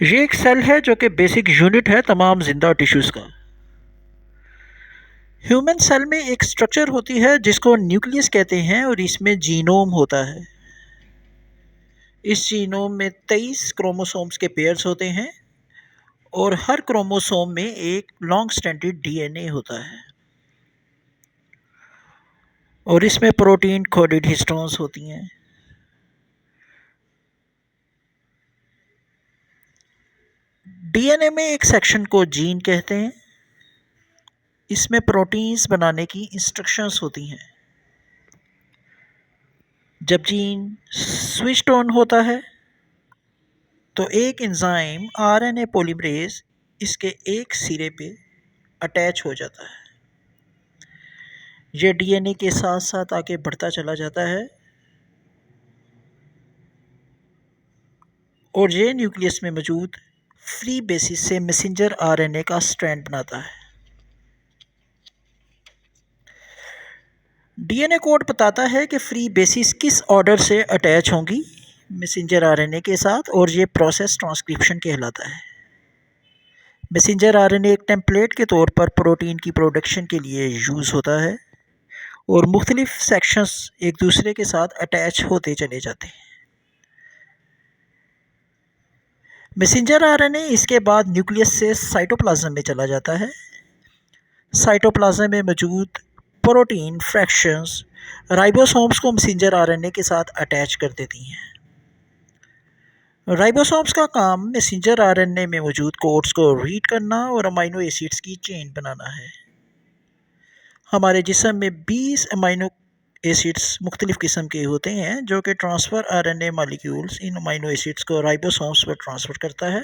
ये एक सेल है जो कि बेसिक यूनिट है तमाम जिंदा टिश्यूज़ का। ह्यूमन सेल में एक स्ट्रक्चर होती है जिसको न्यूक्लियस कहते हैं और इसमें जीनोम होता है। इस जीनोम में 23 क्रोमोसोम्स के पेयर्स होते हैं और हर क्रोमोसोम में एक लॉन्ग स्ट्रैंडेड डीएनए होता है और इसमें प्रोटीन कोडेड हिस्टोन्स होती हैं। डीएनए में एक सेक्शन को जीन कहते हैं। इसमें प्रोटीन्स बनाने की इंस्ट्रक्शंस होती हैं। जब जीन स्विच्ड ऑन होता है तो एक एंजाइम आरएनए पॉलीमरेज इसके एक सिरे पे अटैच हो जाता है। यह डीएनए के साथ साथ आगे बढ़ता चला जाता है और ये न्यूक्लियस में मौजूद फ्री बेसिस से मैसेंजर आरएनए का स्ट्रैंड बनाता है। डीएनए कोड बताता है कि फ्री बेसिस किस ऑर्डर से अटैच होंगी मैसेंजर आरएनए के साथ और ये प्रोसेस ट्रांसक्रिप्शन कहलाता है। मैसेंजर आरएनए एक टेम्पलेट के तौर पर प्रोटीन की प्रोडक्शन के लिए यूज़ होता है और मुख्तलिफ सेक्शंस एक दूसरे के साथ अटैच होते चले जाते हैं। मैसेंजर आरएनए इसके बाद न्यूक्लियस से साइटोप्लाज्म में चला जाता है। साइटोप्लाज्म में मौजूद प्रोटीन फ्रैक्शंस राइबोसोम्स को मैसेंजर आरएनए के साथ अटैच कर देती हैं। राइबोसोम्स का काम मैसेंजर आरएनए में मौजूद कोड्स को रीड करना और अमीनो एसिड्स की चेन बनाना है। हमारे जिस्म में 20 अमीनो एसिड्स मुख्तलिफ़ किस्म के होते हैं जो कि transfer RNA molecules in amino acids को राइबोसोम्स पर ट्रांसफ़र करता है।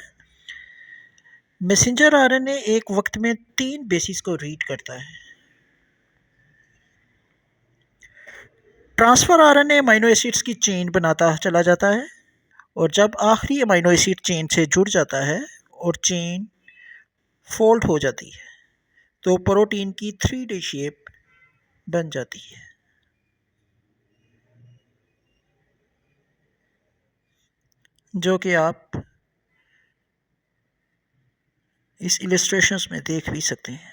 मैसेंजर आरएनए एक वक्त में 3 बेसिस को रीड करता है। ट्रांसफ़र आरएनए अमीनो एसिड्स की चेन बनाता चला जाता है और जब आखिरी अमीनो एसिड चेन से जुड़ जाता है और चेन फोल्ड हो जाती है तो प्रोटीन की 3D शेप बन जाती है। जो कि आप इस इलस्ट्रेशंस में देख भी सकते हैं।